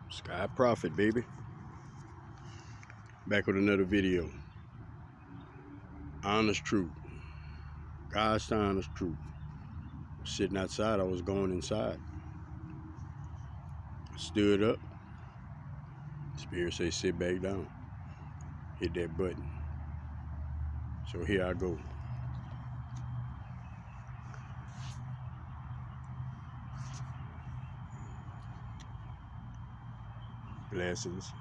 Sky Prophet, baby. Back with another video. Honest truth. God's honest truth. Sitting outside, I was going inside. I stood up. Spirit say, sit back down. Hit that button. So here I go. Blessings,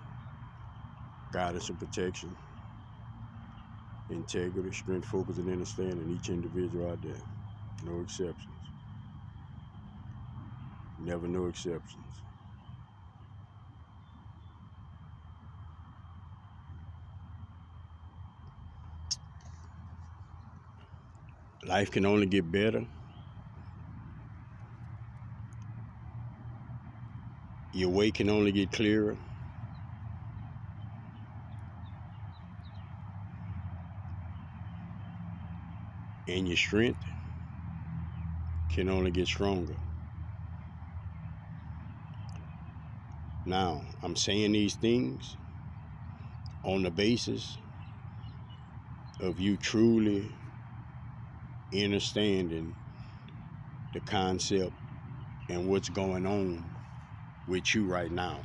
guidance and protection, integrity, strength, focus, and understanding each individual out there. No exceptions. Never no exceptions. Life can only get better. Your way can only get clearer. And your strength can only get stronger. Now, I'm saying these things on the basis of you truly understanding the concept and what's going on with you right now.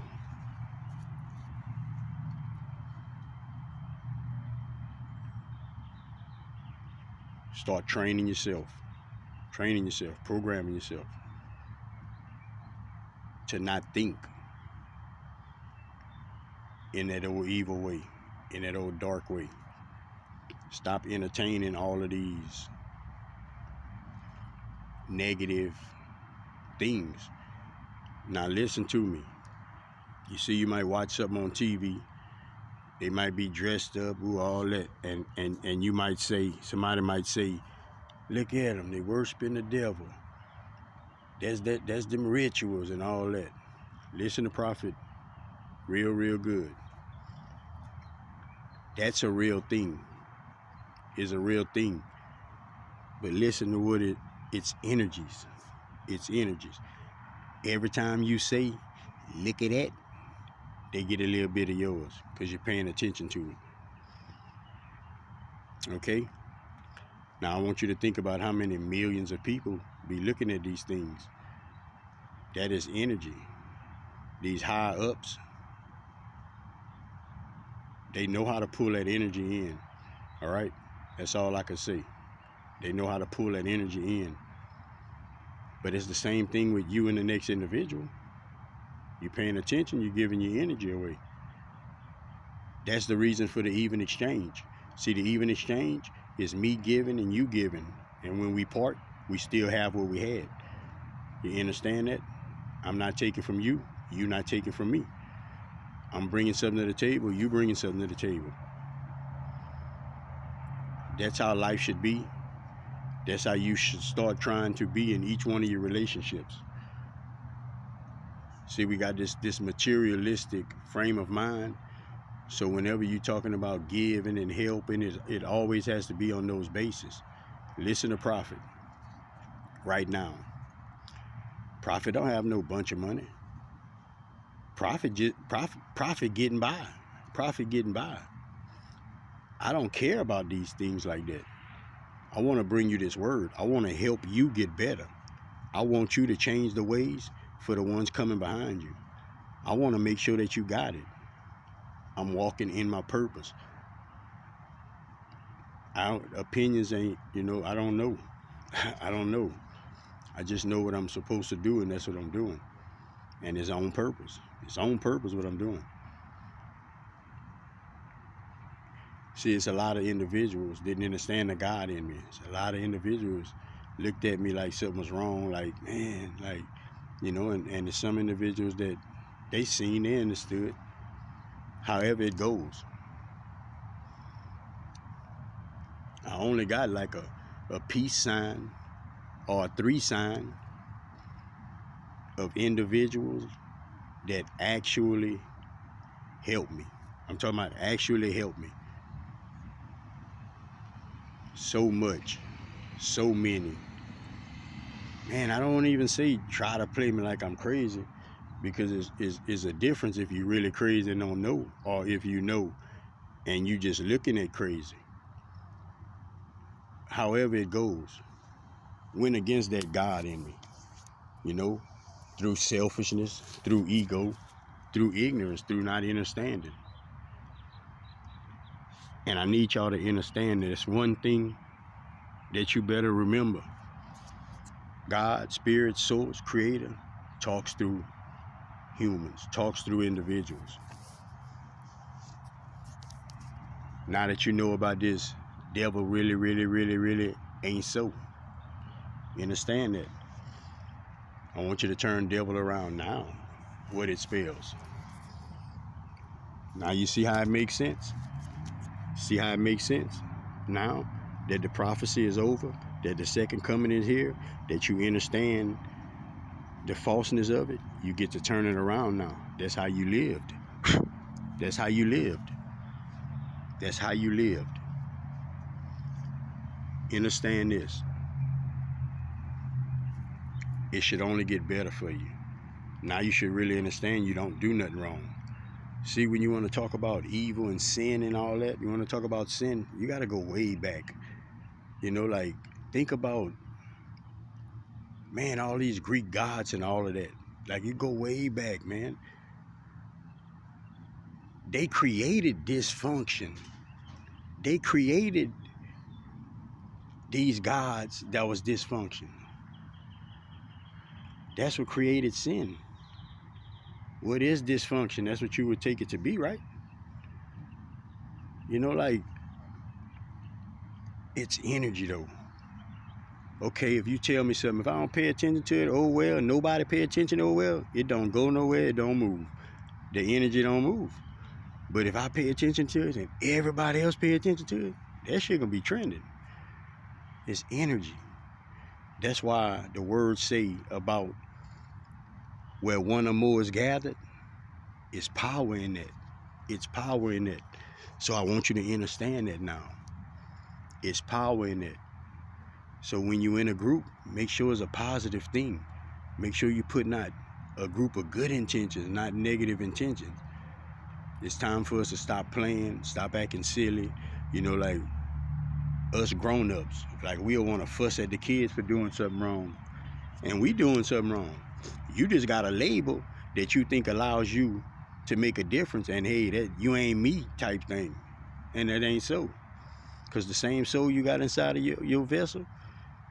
Start training yourself, programming yourself to not think in that old evil way, in that old dark way. Stop entertaining all of these negative things. Now listen to me. You see, you might watch something on TV. They might be dressed up, all that, and you might say, somebody might say, look at them, they worshiping the devil. That's them rituals and all that. Listen to Prophet real good. That's a real thing. It's a real thing. But listen to what it's energies. It's energies. Every time you say, look at that, they get a little bit of yours because you're paying attention to it. Okay? Now I want you to think about how many millions of people be looking at these things. That is energy. These high ups, they know how to pull that energy in. All right? That's all I can say. They know how to pull that energy in. But it's the same thing with you and the next individual. You're paying attention, you're giving your energy away. That's the reason for the even exchange. See, the even exchange is me giving and you giving. And when we part, we still have what we had. You understand that? I'm not taking from you, you're not taking from me. I'm bringing something to the table, you bringing something to the table. That's how life should be. That's how you should start trying to be in each one of your relationships. See, we got this materialistic frame of mind. So whenever you're talking about giving and helping, it always has to be on those bases. Listen to Prophet right now. Prophet don't have no bunch of money. Prophet getting by. Prophet getting by. I don't care about these things like that. I want to bring you this word. I want to help you get better. I want you to change the ways for the ones coming behind you. I want to make sure that you got it. I'm walking in my purpose. Opinions ain't, I don't know. I don't know. I just know what I'm supposed to do, and that's what I'm doing. And it's on purpose. It's on purpose what I'm doing. See, it's a lot of individuals didn't understand the God in me. It's a lot of individuals looked at me like something was wrong, like, man, like, and there's some individuals that they seen, they understood. However it goes. I only got like a peace sign or a 3 sign of individuals that actually help me. I'm talking about actually help me. So much, so many. Man, I don't even say try to play me like I'm crazy. because it's a difference if you're really crazy and don't know, or if you know and you just looking at crazy. However it goes, went against that God in me, you know, through selfishness, through ego, through ignorance, through not understanding. And I need y'all to understand that it's one thing that you better remember. God, spirit, source, creator, talks through humans, talks through individuals. Now that you know about this, devil really ain't so. You understand that? I want you to turn devil around now, what it spells. Now you see how it makes sense? See how it makes sense? Now that the prophecy is over, that the second coming is here, that you understand the falseness of it, you get to turn it around now. That's how you lived. That's how you lived. That's how you lived. Understand this. It should only get better for you. Now you should really understand you don't do nothing wrong. See, when you want to talk about evil and sin and all that, you want to talk about sin, you got to go way back. You know, like, think about, man, all these Greek gods and all of that. Like, you go way back, man. They created dysfunction. They created these gods that was dysfunction. That's what created sin. What is dysfunction? That's what you would take it to be, right? You know, like, it's energy though. Okay, if you tell me something, if I don't pay attention to it, oh well, nobody pay attention, oh well, it don't go nowhere, it don't move. The energy don't move. But if I pay attention to it and everybody else pay attention to it, that shit gonna be trending. It's energy. That's why the words say about where one or more is gathered, it's power in that. It's power in that. So I want you to understand that now. It's power in that. So when you're in a group, make sure it's a positive thing. Make sure you put not a group of good intentions, not negative intentions. It's time for us to stop playing, stop acting silly. You know, like us grown-ups, like we'll want to fuss at the kids for doing something wrong. And we doing something wrong. You just got a label that you think allows you to make a difference, and hey, that you ain't me type thing. And that ain't so. Because the same soul you got inside of your vessel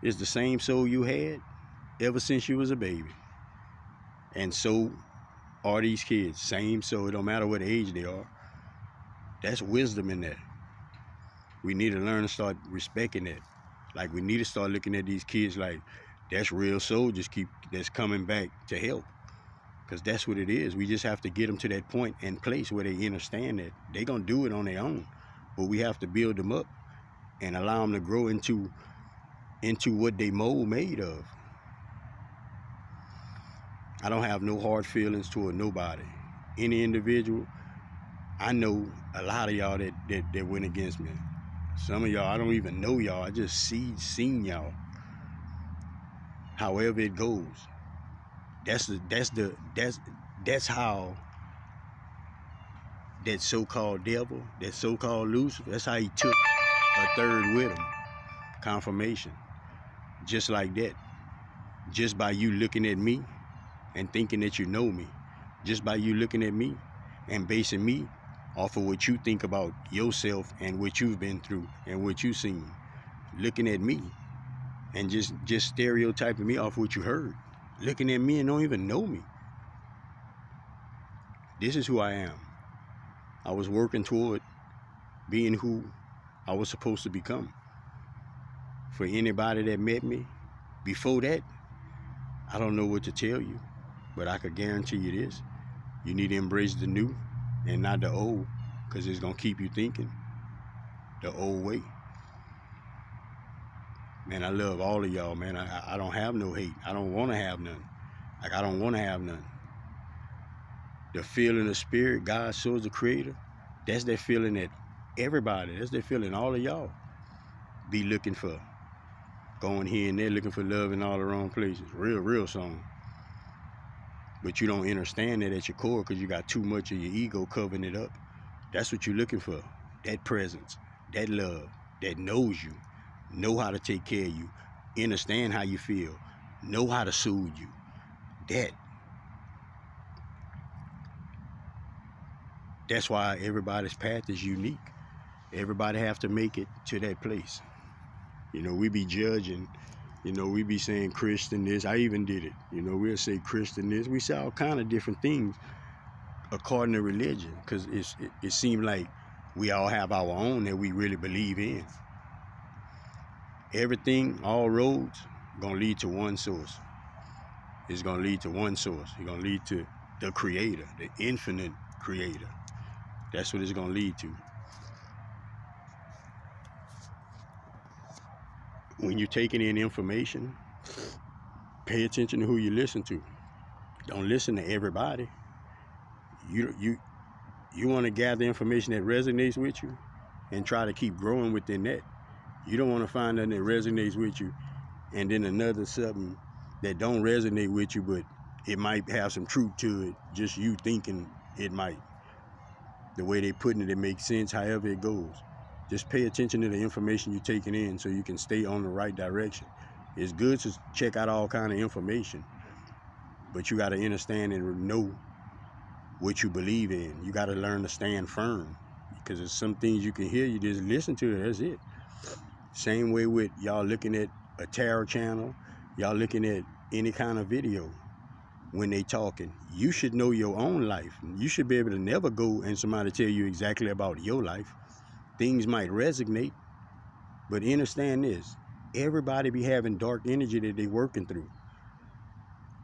is the same soul you had ever since you was a baby. And so are these kids. Same soul. It don't matter what age they are. That's wisdom in that. We need to learn to start respecting that. Like, we need to start looking at these kids like, that's real soldiers that's coming back to help. Because that's what it is. We just have to get them to that point and place where they understand that they're going to do it on their own. But we have to build them up and allow them to grow into what they mold made of. I don't have no hard feelings toward nobody. Any individual, I know a lot of y'all that went against me. Some of y'all, I don't even know y'all. I just seen y'all. However it goes, that's how that so-called devil, that so-called Lucifer, that's how he took a third with him. Confirmation. Just like that. Just by you looking at me and thinking that you know me. Just by you looking at me and basing me off of what you think about yourself and what you've been through and what you've seen. Looking at me and just stereotyping me off what you heard. Looking at me and don't even know me. This is who I am. I was working toward being who I was supposed to become. For anybody that met me before that, I don't know what to tell you, but I could guarantee you this. You need to embrace the new and not the old, because it's going to keep you thinking the old way. Man, I love all of y'all, man. I don't have no hate. I don't want to have none. Like, I don't want to have none. The feeling of spirit, God, source, the creator, that's that feeling that everybody, that's that feeling all of y'all be looking for. Going here and there looking for love in all the wrong places. Real song. but you don't understand that at your core because you got too much of your ego covering it up. That's what you're looking for. That presence, that love, that knows you, know how to take care of you, understand how you feel, know how to soothe you. That's why everybody's path is unique. Everybody have to make it to that place. You know, we be judging, you know, we be saying Christian this. I even did it. You know, we'll say Christian this. We say all kind of different things according to religion, because it seems like we all have our own that we really believe in. Everything, all roads, gonna lead to one source. It's gonna lead to one source. It's gonna lead to the creator, the infinite creator. That's what it's gonna lead to. When you're taking in information, pay attention to who you listen to. Don't listen to everybody. You want to gather information that resonates with you and try to keep growing within that. You don't want to find nothing that resonates with you and then another something that don't resonate with you, but it might have some truth to it, just you thinking it might. The way they putting it, it makes sense, however it goes. Just pay attention to the information you're taking in so you can stay on the right direction. It's good to check out all kind of information, but you got to understand and know what you believe in. You got to learn to stand firm, because there's some things you can hear, you just listen to it, that's it. Same way with y'all looking at a tarot channel, y'all looking at any kind of video. When they talking, you should know your own life. You should be able to never go and somebody tell you exactly about your life. Things might resonate, but understand this, everybody be having dark energy that they working through.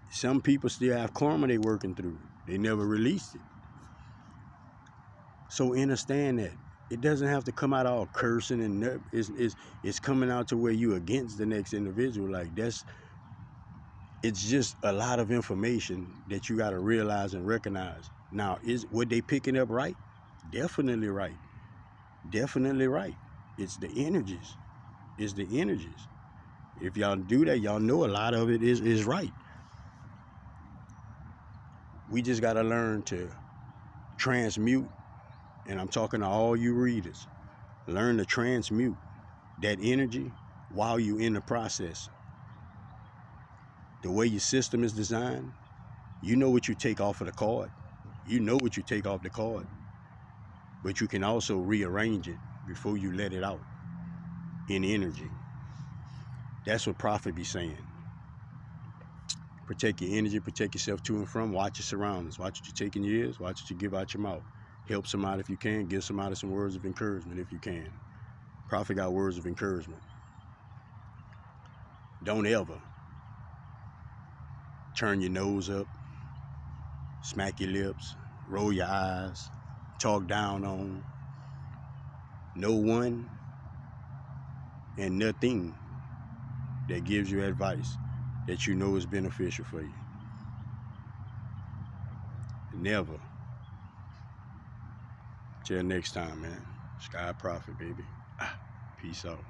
Some people still have karma they working through. They never released it. So understand that. It doesn't have to come out all cursing and it's coming out to where you against the next individual. Like it's just a lot of information that you got to realize and recognize. Now, what they picking up right? Definitely right. Definitely right. It's the energies. It's the energies. If y'all do that, y'all know a lot of it is right. We just got to learn to transmute, and I'm talking to all you readers. Learn to transmute that energy while you're in the process. The way your system is designed, you know what you take off of the card. You know what you take off the card. But you can also rearrange it before you let it out in energy. That's what Prophet be saying. Protect your energy, protect yourself to and from, watch your surroundings, watch what you take in your ears, watch what you give out your mouth. Help somebody if you can, give somebody some words of encouragement if you can. Prophet got words of encouragement. Don't ever turn your nose up, smack your lips, roll your eyes, talk down on no one and nothing that gives you advice that you know is beneficial for you. Never. Till next time, man. Sky Prophet, baby. Peace out.